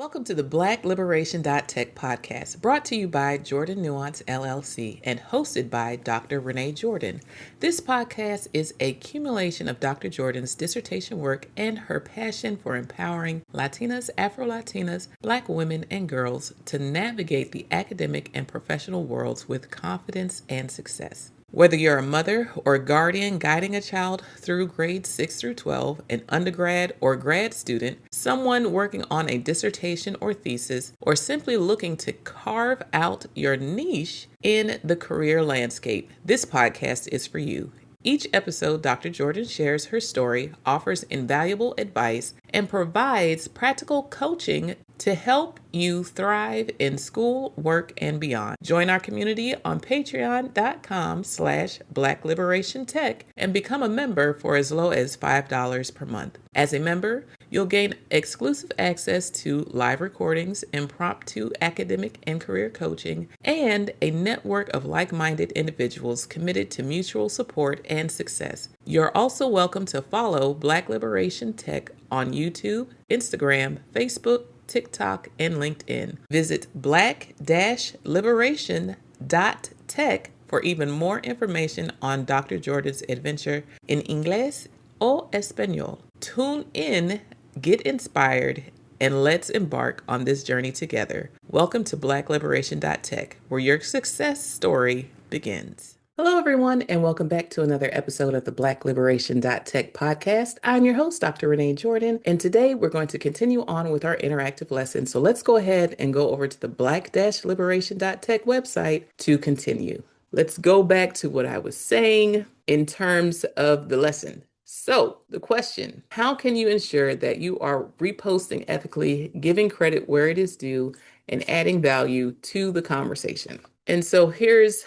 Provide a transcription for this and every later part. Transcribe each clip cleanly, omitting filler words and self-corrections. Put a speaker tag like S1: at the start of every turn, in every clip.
S1: Welcome to the Black Liberation.Tech podcast, brought to you by Jordan Nuance LLC and hosted by Dr. Renee Jordan. This podcast is a accumulation of Dr. Jordan's dissertation work and her passion for empowering Latinas, Afro-Latinas, Black women, and girls to navigate the academic and professional worlds with confidence and success. Whether you're a mother or guardian guiding a child through grades 6 through 12, an undergrad or grad student, someone working on a dissertation or thesis, or simply looking to carve out your niche in the career landscape, this podcast is for you. Each episode, Dr. Jordan shares her story, offers invaluable advice, and provides practical coaching to help you thrive in school, work, and beyond. Join our community on patreon.com/Black Liberation Tech and become a member for as low as $5 per month. As a member, you'll gain exclusive access to live recordings, impromptu academic and career coaching, and a network of like-minded individuals committed to mutual support and success. You're also welcome to follow Black Liberation Tech on YouTube, Instagram, Facebook, TikTok, and LinkedIn. Visit black-liberation.tech for even more information on Dr. Jordan's adventure in Inglés o Español. Tune in, get inspired, and let's embark on this journey together. Welcome to Black Liberation.Tech, where your success story begins. Hello, everyone, and welcome back to another episode of the Black Liberation.Tech podcast. I'm your host, Dr. Renee Jordan, and today we're going to continue on with our interactive lesson. So let's go ahead and go over to the Black-Liberation.Tech website to continue. Let's go back to what I was saying in terms of the lesson. So the question, how can you ensure that you are reposting ethically, giving credit where it is due, and adding value to the conversation? And so here's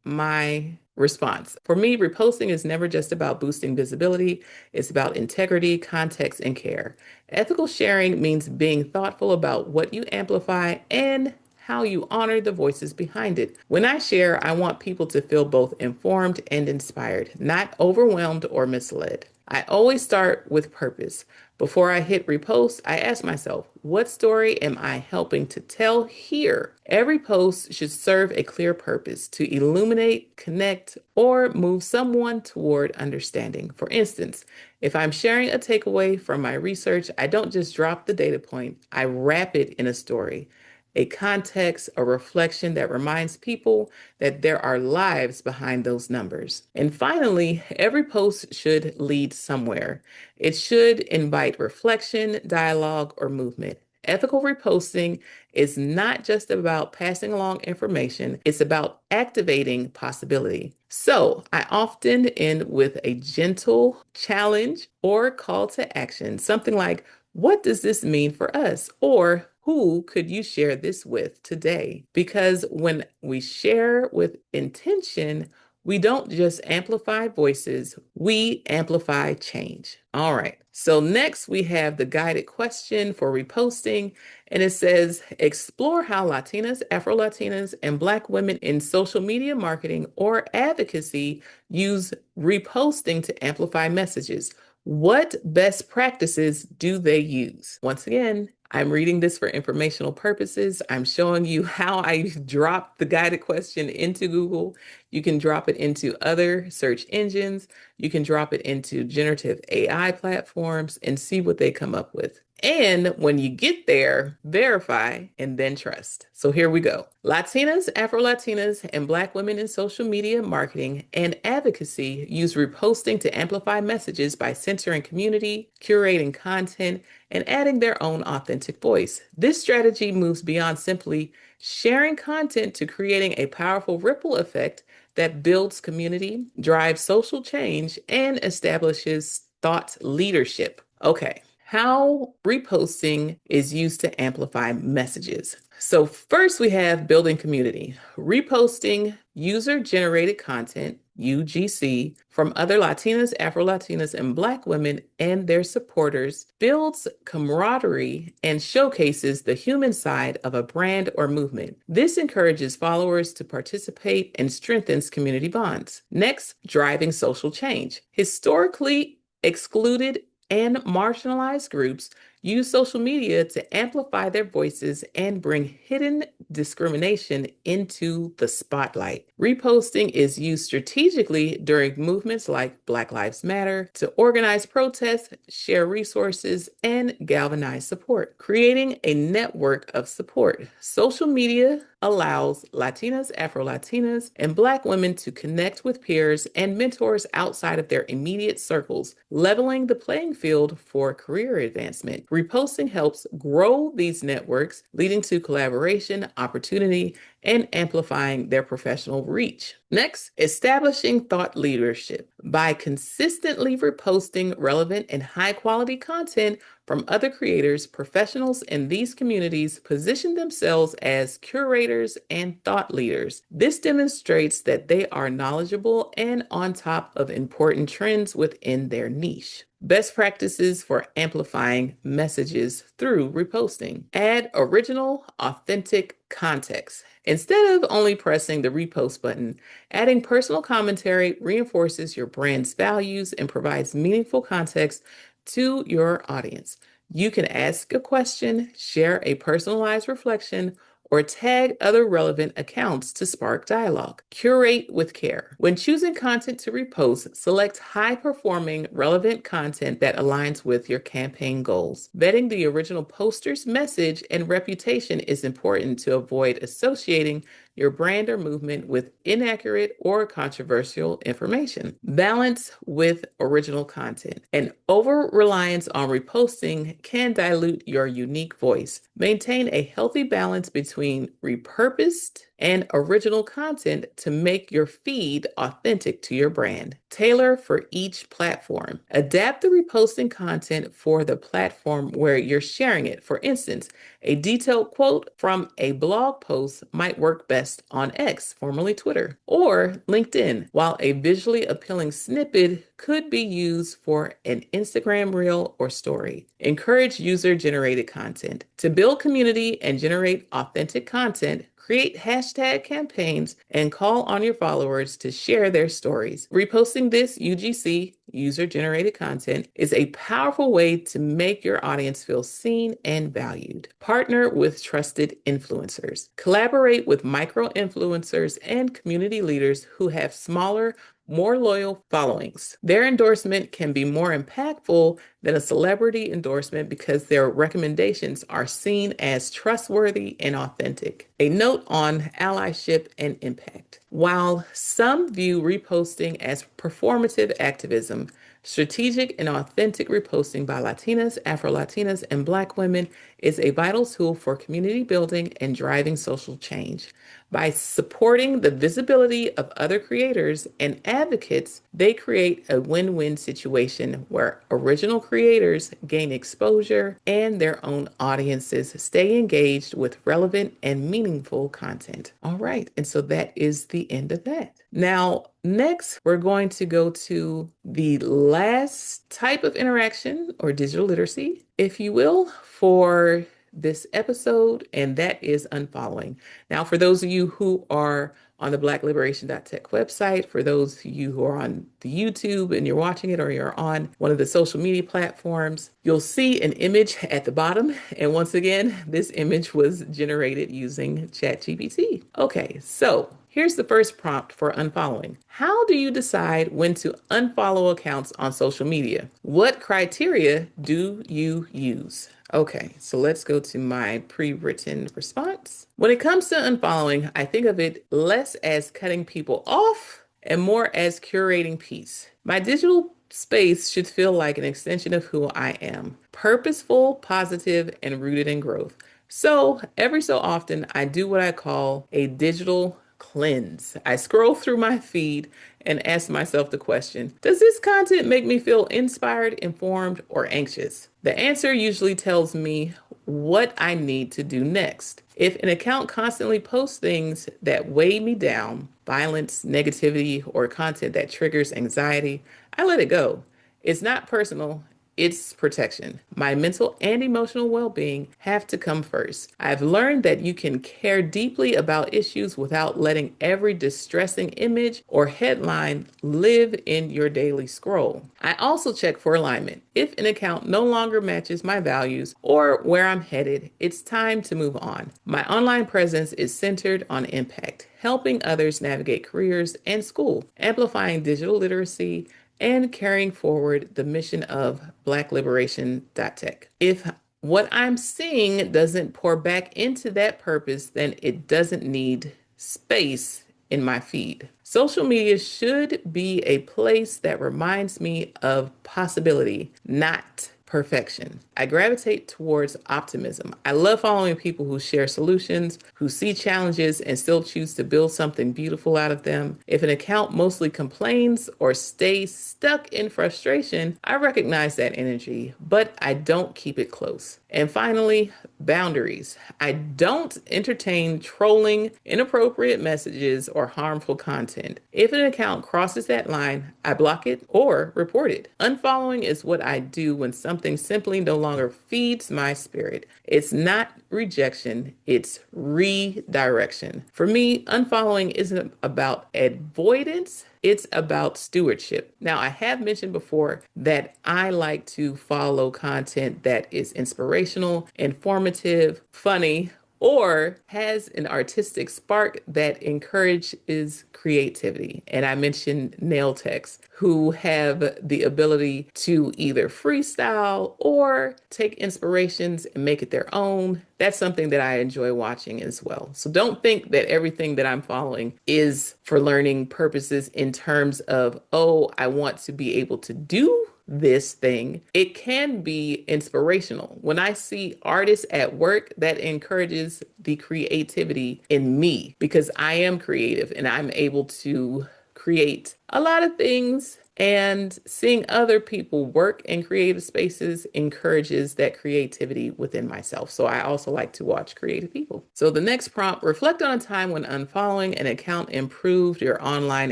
S1: my response. For me, reposting is never just about boosting visibility. It's about integrity, context, and care. Ethical sharing means being thoughtful about what you amplify and how you honor the voices behind it. When I share, I want people to feel both informed and inspired, not overwhelmed or misled. I always start with purpose. Before I hit repost, I ask myself, what story am I helping to tell here? Every post should serve a clear purpose to illuminate, connect, or move someone toward understanding. For instance, if I'm sharing a takeaway from my research, I don't just drop the data point, I wrap it in a story. A context, a reflection that reminds people that there are lives behind those numbers. And finally, every post should lead somewhere. It should invite reflection, dialogue, or movement. Ethical reposting is not just about passing along information, it's about activating possibility. So I often end with a gentle challenge or call to action, something like, what does this mean for us? Or who could you share this with today? Because when we share with intention, we don't just amplify voices, we amplify change. All right. So next we have the guided question for reposting, and it says, explore how Latinas, Afro-Latinas, and Black women in social media marketing or advocacy use reposting to amplify messages. What best practices do they use? Once again, I'm reading this for informational purposes. I'm showing you how I dropped the guided question into Google. You can drop it into other search engines. You can drop it into generative AI platforms and see what they come up with. And when you get there, verify and then trust. So here we go. Latinas, Afro-Latinas, and Black women in social media marketing and advocacy use reposting to amplify messages by centering community, curating content, and adding their own authentic voice. This strategy moves beyond simply sharing content to creating a powerful ripple effect that builds community, drives social change, and establishes thought leadership. Okay. How reposting is used to amplify messages. So first we have building community. Reposting user-generated content, UGC, from other Latinas, Afro-Latinas, and Black women and their supporters builds camaraderie and showcases the human side of a brand or movement. This encourages followers to participate and strengthens community bonds. Next, driving social change. Historically excluded and marginalized groups use social media to amplify their voices and bring hidden discrimination into the spotlight. Reposting is used strategically during movements like Black Lives Matter to organize protests, share resources, and galvanize support, creating a network of support. Social media allows Latinas, Afro-Latinas, and Black women to connect with peers and mentors outside of their immediate circles, leveling the playing field for career advancement. Reposting helps grow these networks, leading to collaboration, opportunity, and amplifying their professional reach. Next, establishing thought leadership. By consistently reposting relevant and high quality content from other creators, professionals in these communities position themselves as curators and thought leaders. This demonstrates that they are knowledgeable and on top of important trends within their niche. Best practices for amplifying messages through reposting. Add original, authentic context. Instead of only pressing the repost button, adding personal commentary reinforces your brand's values and provides meaningful context to your audience. You can ask a question, share a personalized reflection, or tag other relevant accounts to spark dialogue. Curate with care. When choosing content to repost, select high-performing, relevant content that aligns with your campaign goals. Vetting the original poster's message and reputation is important to avoid associating your brand or movement with inaccurate or controversial information. Balance with original content. An over-reliance on reposting can dilute your unique voice. Maintain a healthy balance between repurposed and original content to make your feed authentic to your brand. Tailor for each platform. Adapt the reposting content for the platform where you're sharing it. For instance, a detailed quote from a blog post might work best on X, formerly Twitter, or LinkedIn, while a visually appealing snippet could be used for an Instagram reel or story. Encourage user-generated content. To build community and generate authentic content, create hashtag campaigns and call on your followers to share their stories. Reposting this UGC, user-generated content, is a powerful way to make your audience feel seen and valued. Partner with trusted influencers. Collaborate with micro-influencers and community leaders who have smaller, more loyal followings. Their endorsement can be more impactful than a celebrity endorsement because their recommendations are seen as trustworthy and authentic. A note on allyship and impact. While some view reposting as performative activism, strategic and authentic reposting by Latinas, Afro-Latinas, and Black women is a vital tool for community building and driving social change. By supporting the visibility of other creators and advocates, they create a win-win situation where original creators gain exposure and their own audiences stay engaged with relevant and meaningful content. All right, and so that is the end of that. Now, next, we're going to go to the last type of interaction or digital literacy, if you will, for this episode, and that is unfollowing. Now, for those of you who are on the blackliberation.tech website, for those of you who are on the YouTube and you're watching it, or you're on one of the social media platforms, you'll see an image at the bottom. And once again, this image was generated using ChatGPT. Okay, so here's the first prompt for unfollowing. How do you decide when to unfollow accounts on social media? What criteria do you use? Okay, so let's go to my pre-written response. When it comes to unfollowing, I think of it less as cutting people off and more as curating peace. My digital space should feel like an extension of who I am, purposeful, positive, and rooted in growth. So every so often, I do what I call a digital cleanse. I scroll through my feed and ask myself the question, does this content make me feel inspired, informed, or anxious? The answer usually tells me what I need to do next. If an account constantly posts things that weigh me down, violence, negativity, or content that triggers anxiety, I let it go. It's not personal, it's protection. My mental and emotional well being have to come first. I've learned that you can care deeply about issues without letting every distressing image or headline live in your daily scroll. I also check for alignment. If an account no longer matches my values or where I'm headed, it's time to move on. My online presence is centered on impact, helping others navigate careers and school, amplifying digital literacy, and carrying forward the mission of Black Liberation Tech. If what I'm seeing doesn't pour back into that purpose, then it doesn't need space in my feed. Social media should be a place that reminds me of possibility, not perfection. I gravitate towards optimism. I love following people who share solutions, who see challenges and still choose to build something beautiful out of them. If an account mostly complains or stays stuck in frustration, I recognize that energy, but I don't keep it close. And finally, boundaries. I don't entertain trolling, inappropriate messages, or harmful content. If an account crosses that line, I block it or report it. Unfollowing is what I do when something simply no longer feeds my spirit. It's not rejection, it's redirection. For me, unfollowing isn't about avoidance. It's about stewardship. Now, I have mentioned before that I like to follow content that is inspirational, informative, funny, or has an artistic spark that encourages creativity. And I mentioned nail techs who have the ability to either freestyle or take inspirations and make it their own. That's something that I enjoy watching as well. So don't think that everything that I'm following is for learning purposes in terms of, oh, I want to be able to do this thing. It can be inspirational. When I see artists at work, that encourages the creativity in me because I am creative and I'm able to create a lot of things. And seeing other people work in creative spaces encourages that creativity within myself. So I also like to watch creative people. So the next prompt, reflect on a time when unfollowing an account improved your online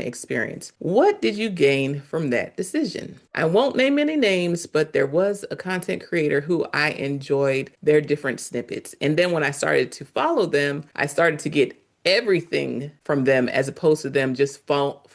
S1: experience. What did you gain from that decision? I won't name any names, but there was a content creator who I enjoyed their different snippets. And then when I started to follow them, I started to get everything from them as opposed to them just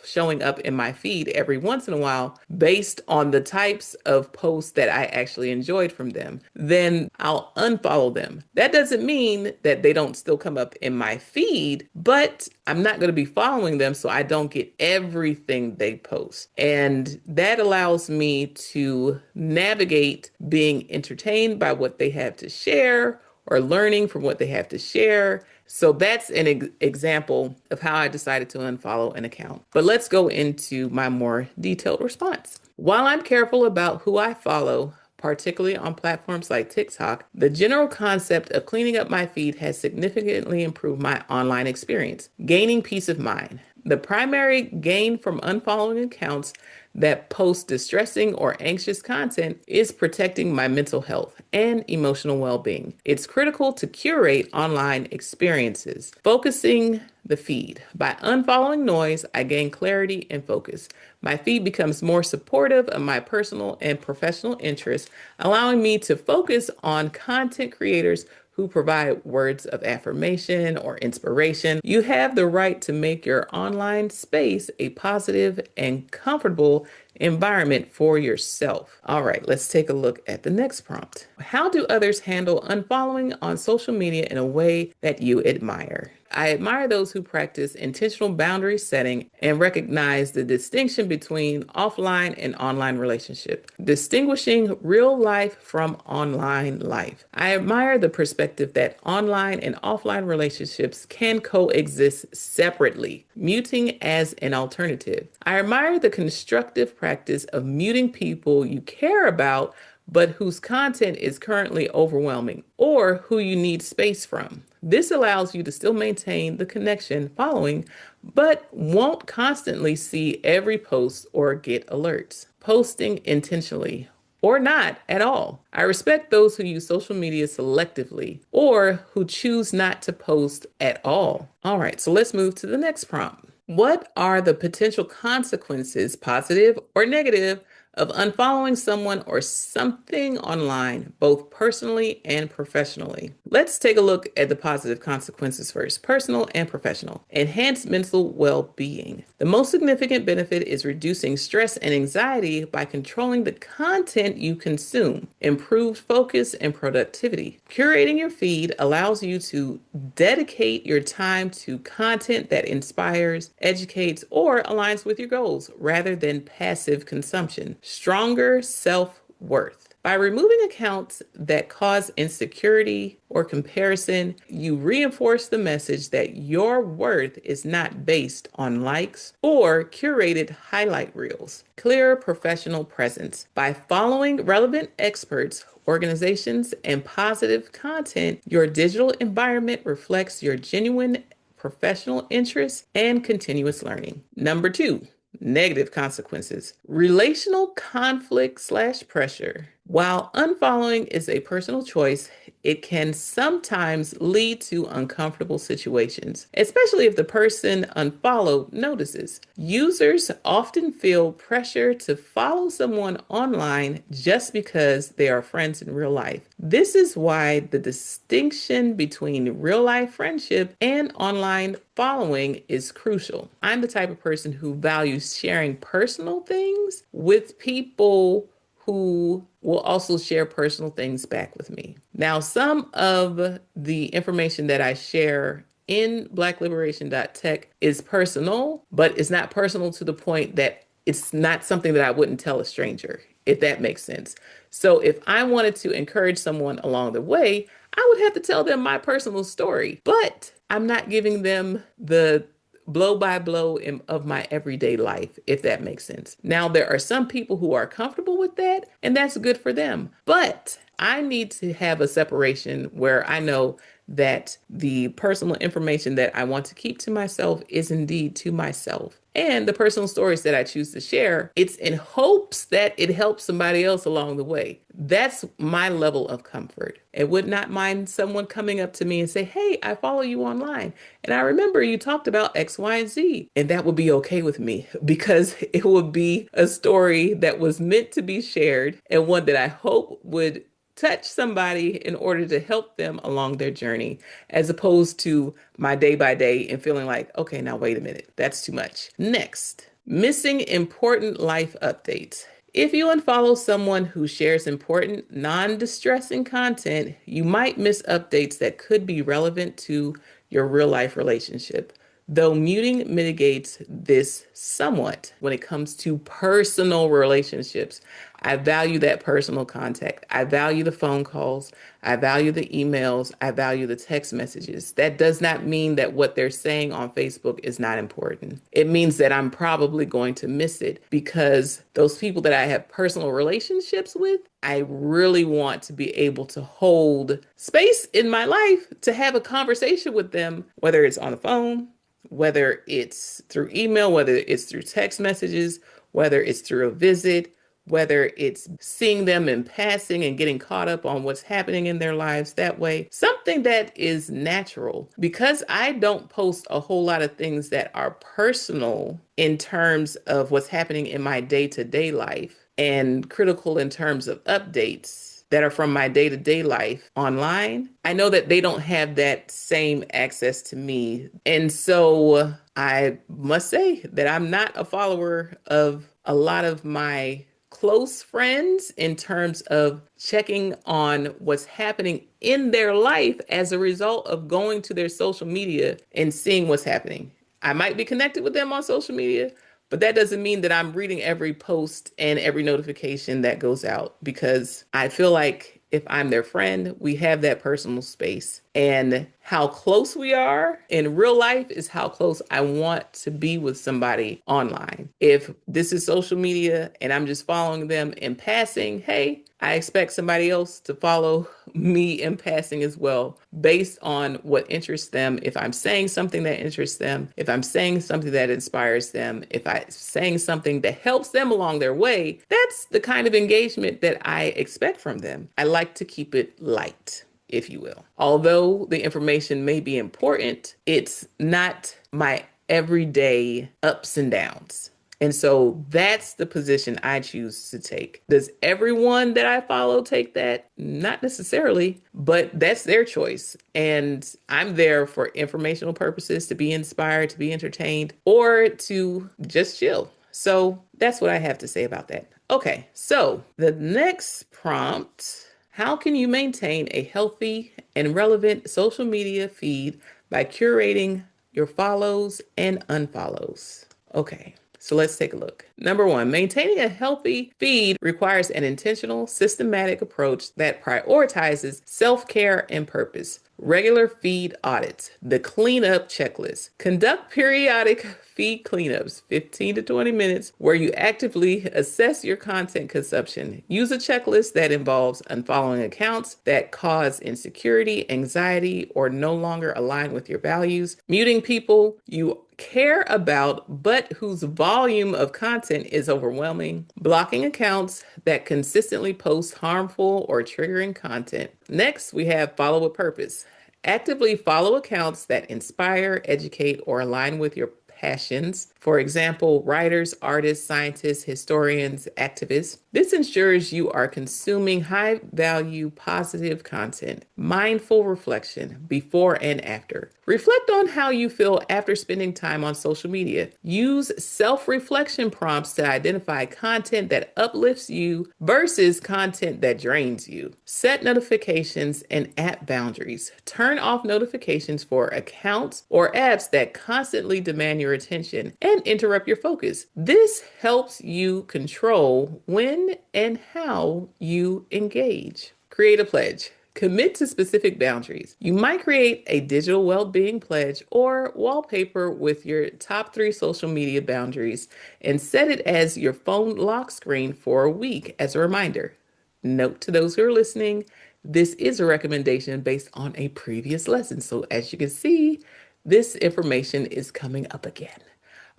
S1: showing up in my feed every once in a while based on the types of posts that I actually enjoyed from them. Then I'll unfollow them. That doesn't mean that they don't still come up in my feed, but I'm not going to be following them so I don't get everything they post. And that allows me to navigate being entertained by what they have to share or learning from what they have to share. So that's an example of how I decided to unfollow an account. But let's go into my more detailed response. While I'm careful about who I follow, particularly on platforms like TikTok, the general concept of cleaning up my feed has significantly improved my online experience, gaining peace of mind. The primary gain from unfollowing accounts that post distressing or anxious content is protecting my mental health and emotional well-being. It's critical to curate online experiences, focusing the feed. By unfollowing noise, I gain clarity and focus. My feed becomes more supportive of my personal and professional interests, allowing me to focus on content creators who provide words of affirmation or inspiration. You have the right to make your online space a positive and comfortable environment for yourself. All right, let's take a look at the next prompt. How do others handle unfollowing on social media in a way that you admire? I admire those who practice intentional boundary setting and recognize the distinction between offline and online relationship, distinguishing real life from online life. I admire the perspective that online and offline relationships can coexist separately, muting as an alternative. I admire the constructive practice of muting people you care about but whose content is currently overwhelming or who you need space from. This allows you to still maintain the connection following, but won't constantly see every post or get alerts. Posting intentionally or not at all. I respect those who use social media selectively or who choose not to post at all. All right, so let's move to the next prompt. What are the potential consequences, positive or negative, of unfollowing someone or something online, both personally and professionally. Let's take a look at the positive consequences first, personal and professional. Enhanced mental well-being. The most significant benefit is reducing stress and anxiety by controlling the content you consume, improved focus and productivity. Curating your feed allows you to dedicate your time to content that inspires, educates, or aligns with your goals rather than passive consumption. Stronger self-worth. By removing accounts that cause insecurity or comparison, you reinforce the message that your worth is not based on likes or curated highlight reels. Clear professional presence. By following relevant experts, organizations, and positive content, your digital environment reflects your genuine professional interests and continuous learning. Number two, negative consequences. Relational conflict/pressure. While unfollowing is a personal choice, it can sometimes lead to uncomfortable situations, especially if the person unfollowed notices. Users often feel pressure to follow someone online just because they are friends in real life. This is why the distinction between real life friendship and online following is crucial. I'm the type of person who values sharing personal things with people who will also share personal things back with me. Now, some of the information that I share in blackliberation.tech is personal, but it's not personal to the point that it's not something that I wouldn't tell a stranger, if that makes sense. So if I wanted to encourage someone along the way, I would have to tell them my personal story, but I'm not giving them the blow by blow of my everyday life, if that makes sense. Now, there are some people who are comfortable with that, and that's good for them. But I need to have a separation where I know that the personal information that I want to keep to myself is indeed to myself. And the personal stories that I choose to share, it's in hopes that it helps somebody else along the way. That's my level of comfort. I would not mind someone coming up to me and say, "Hey, I follow you online. And I remember you talked about X, Y, and Z." And that would be okay with me because it would be a story that was meant to be shared and one that I hope would touch somebody in order to help them along their journey, as opposed to my day by day and feeling like, okay, now wait a minute, that's too much. Next, missing important life updates. If you unfollow someone who shares important, non-distressing content, you might miss updates that could be relevant to your real life relationship. Though muting mitigates this somewhat when it comes to personal relationships. I value that personal contact. I value the phone calls. I value the emails. I value the text messages. That does not mean that what they're saying on Facebook is not important. It means that I'm probably going to miss it because those people that I have personal relationships with, I really want to be able to hold space in my life to have a conversation with them, whether it's on the phone, whether it's through email, whether it's through text messages, whether it's through a visit, whether it's seeing them in passing and getting caught up on what's happening in their lives that way. Something that is natural. Because I don't post a whole lot of things that are personal in terms of what's happening in my day-to-day life and critical in terms of updates that are from my day-to-day life online, I know that they don't have that same access to me. And so I must say that I'm not a follower of a lot of my close friends in terms of checking on what's happening in their life as a result of going to their social media and seeing what's happening. I might be connected with them on social media, but that doesn't mean that I'm reading every post and every notification that goes out, because I feel like if I'm their friend, we have that personal space. And how close we are in real life is how close I want to be with somebody online. If this is social media and I'm just following them in passing, hey, I expect somebody else to follow me in passing as well, based on what interests them. If I'm saying something that interests them, if I'm saying something that inspires them, if I'm saying something that helps them along their way, that's the kind of engagement that I expect from them. I like to keep it light, if you will. Although the information may be important, it's not my everyday ups and downs. And so that's the position I choose to take. Does everyone that I follow take that? Not necessarily, but that's their choice. And I'm there for informational purposes, to be inspired, to be entertained, or to just chill. So that's what I have to say about that. Okay, so the next prompt: how can you maintain a healthy and relevant social media feed by curating your follows and unfollows? Okay, so let's take a look. Number one, maintaining a healthy feed requires an intentional, systematic approach that prioritizes self-care and purpose. Regular feed audits, the cleanup checklist. Conduct periodic feed cleanups, 15 to 20 minutes, where you actively assess your content consumption. Use a checklist that involves unfollowing accounts that cause insecurity, anxiety, or no longer align with your values. Muting people you care about but whose volume of content is overwhelming. Blocking accounts that consistently post harmful or triggering content. Next, we have follow with purpose. Actively follow accounts that inspire, educate, or align with your passions. For example, writers, artists, scientists, historians, activists. This ensures you are consuming high value, positive content. Mindful reflection before and after. Reflect on how you feel after spending time on social media. Use self-reflection prompts to identify content that uplifts you versus content that drains you. Set notifications and app boundaries. Turn off notifications for accounts or apps that constantly demand your attention and interrupt your focus. This helps you control when and how you engage. Create a pledge. Commit to specific boundaries. You might create a digital well-being pledge or wallpaper with your top 3 social media boundaries and set it as your phone lock screen for a week as a reminder. Note to those who are listening, this is a recommendation based on a previous lesson. So as you can see, this information is coming up again.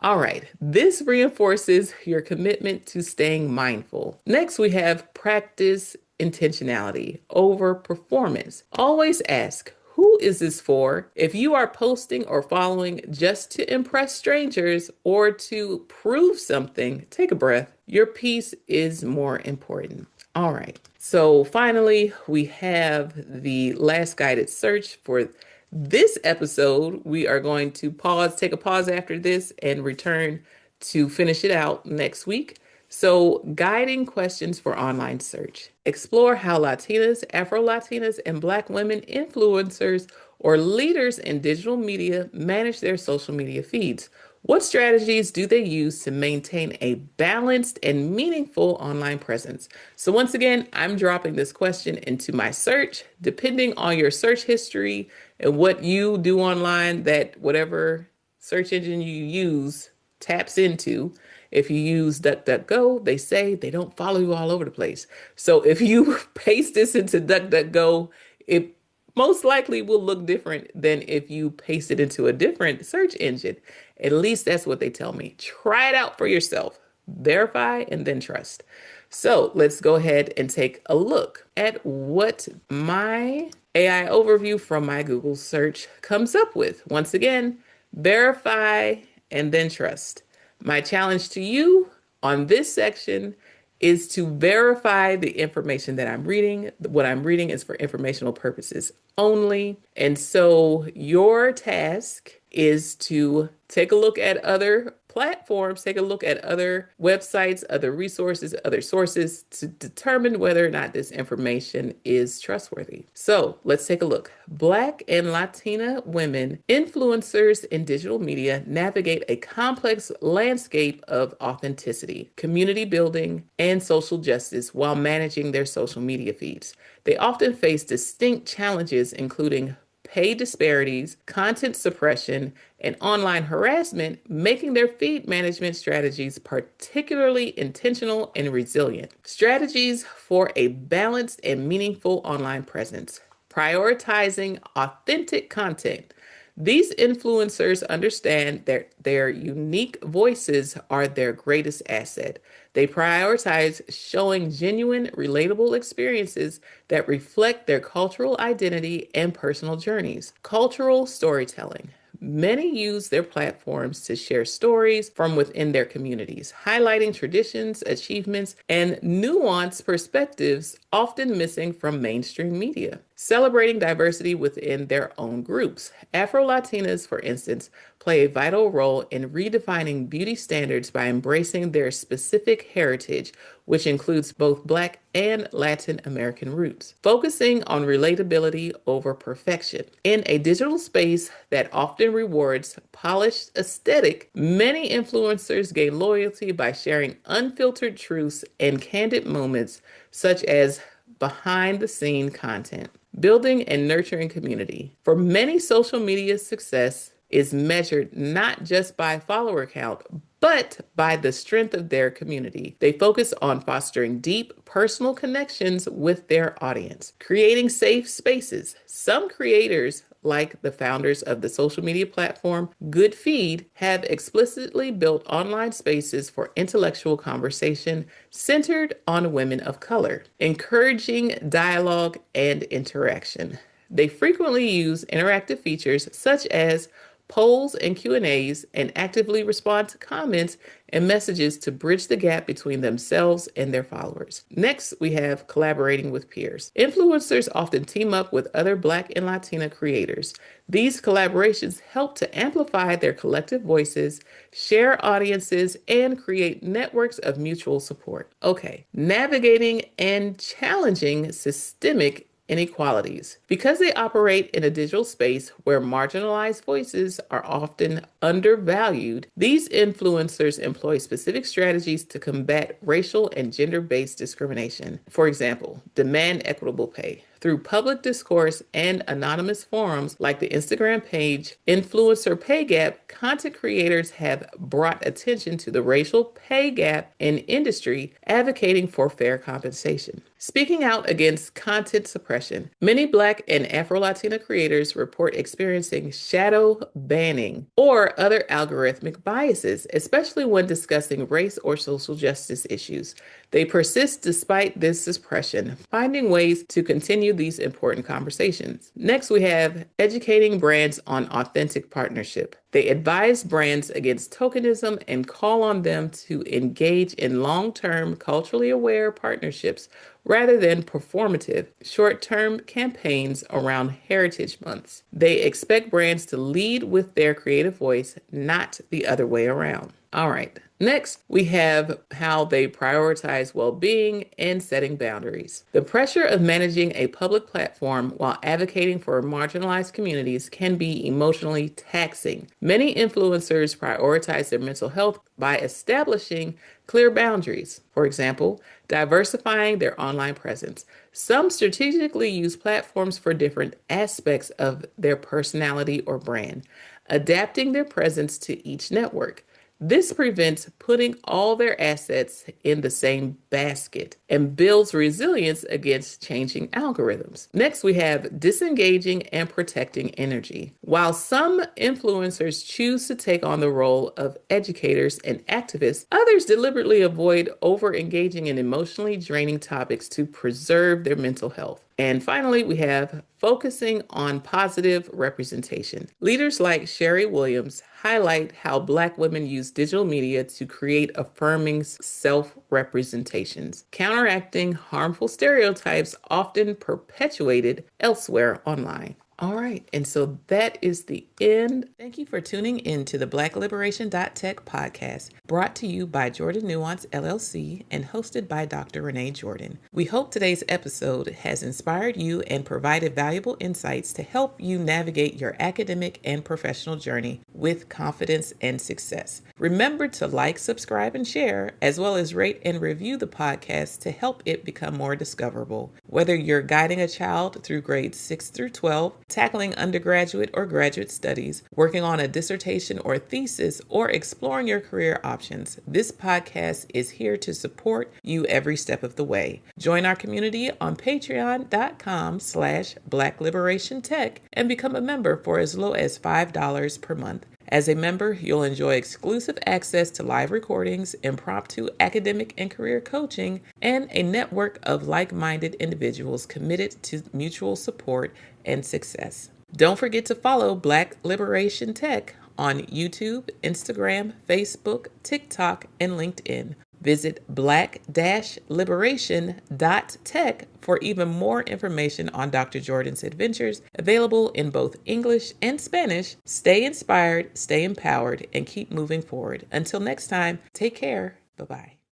S1: All right, this reinforces your commitment to staying mindful. Next, we have practice intentionality over performance. Always ask, who is this for? If you are posting or following just to impress strangers or to prove something, take a breath. Your peace is more important. All right, so finally, we have the last guided search for this episode. We are going to take a pause after this and return to finish it out next week. So, guiding questions for online search. Explore how Latinas, Afro-Latinas, and Black women influencers or leaders in digital media manage their social media feeds. What strategies do they use to maintain a balanced and meaningful online presence? So once again, I'm dropping this question into my search. Depending on your search history and what you do online, that whatever search engine you use taps into. If you use DuckDuckGo, they say they don't follow you all over the place. So if you paste this into DuckDuckGo, it most likely will look different than if you paste it into a different search engine. At least that's what they tell me. Try it out for yourself. Verify and then trust. So let's go ahead and take a look at what my AI overview from my Google search comes up with. Once again, verify and then trust. My challenge to you on this section is to verify the information that I'm reading. What I'm reading is for informational purposes only. And so your task is to take a look at other platforms, take a look at other websites, other resources, other sources to determine whether or not this information is trustworthy. So let's take a look. Black and Latina women influencers in digital media navigate a complex landscape of authenticity, community building, and social justice while managing their social media feeds. They often face distinct challenges, including pay disparities, content suppression, and online harassment, making their feed management strategies particularly intentional and resilient. Strategies for a balanced and meaningful online presence. Prioritizing authentic content. These influencers understand that their unique voices are their greatest asset. They prioritize showing genuine, relatable experiences that reflect their cultural identity and personal journeys. Cultural storytelling. Many use their platforms to share stories from within their communities, highlighting traditions, achievements, and nuanced perspectives often missing from mainstream media. Celebrating diversity within their own groups. Afro-Latinas, for instance, play a vital role in redefining beauty standards by embracing their specific heritage, which includes both Black and Latin American roots, focusing on relatability over perfection. In a digital space that often rewards polished aesthetic, many influencers gain loyalty by sharing unfiltered truths and candid moments, such as behind the scene content. Building and nurturing community. For many, social media success is measured not just by follower count, but by the strength of their community. They focus on fostering deep personal connections with their audience, creating safe spaces. Some creators, like the founders of the social media platform Good Feed, have explicitly built online spaces for intellectual conversation centered on women of color, encouraging dialogue and interaction. They frequently use interactive features such as polls and Q&As and actively respond to comments and messages to bridge the gap between themselves and their followers. Next, we have collaborating with peers. Influencers often team up with other Black and Latina creators. These collaborations help to amplify their collective voices, share audiences, and create networks of mutual support. Okay, navigating and challenging systemic inequalities. Because they operate in a digital space where marginalized voices are often undervalued, these influencers employ specific strategies to combat racial and gender-based discrimination. For example, demand equitable pay. Through public discourse and anonymous forums like the Instagram page Influencer Pay Gap, content creators have brought attention to the racial pay gap in industry, advocating for fair compensation. Speaking out against content suppression, many Black and Afro-Latina creators report experiencing shadow banning or other algorithmic biases, especially when discussing race or social justice issues. They persist despite this suppression, finding ways to continue these important conversations. Next, we have educating brands on authentic partnership. They advise brands against tokenism and call on them to engage in long-term, culturally aware partnerships rather than performative, short-term campaigns around heritage months. They expect brands to lead with their creative voice, not the other way around. All right. Next, we have how they prioritize well-being and setting boundaries. The pressure of managing a public platform while advocating for marginalized communities can be emotionally taxing. Many influencers prioritize their mental health by establishing clear boundaries. For example, diversifying their online presence. Some strategically use platforms for different aspects of their personality or brand, adapting their presence to each network. This prevents putting all their assets in the same basket and builds resilience against changing algorithms. Next, we have disengaging and protecting energy. While some influencers choose to take on the role of educators and activists, others deliberately avoid over-engaging in emotionally draining topics to preserve their mental health. And finally, we have focusing on positive representation. Leaders like Sherry Williams highlight how Black women use digital media to create affirming self-representations, counteracting harmful stereotypes often perpetuated elsewhere online. All right, and so that is the end. Thank you for tuning in to the BlackLiberation.Tech podcast, brought to you by Jordan Nuance LLC and hosted by Dr. Renee Jordan. We hope today's episode has inspired you and provided valuable insights to help you navigate your academic and professional journey with confidence and success. Remember to like, subscribe, and share, as well as rate and review the podcast to help it become more discoverable. Whether you're guiding a child through grades 6 through 12, tackling undergraduate or graduate studies, working on a dissertation or thesis, or exploring your career options, this podcast is here to support you every step of the way. Join our community on patreon.com/BlackLiberationTech and become a member for as low as $5 per month. As a member, you'll enjoy exclusive access to live recordings, impromptu academic and career coaching, and a network of like-minded individuals committed to mutual support and success. Don't forget to follow Black Liberation Tech on YouTube, Instagram, Facebook, TikTok, and LinkedIn. Visit black-liberation.tech for even more information on Dr. Jordan's adventures, available in both English and Spanish. Stay inspired, stay empowered, and keep moving forward. Until next time, take care. Bye-bye.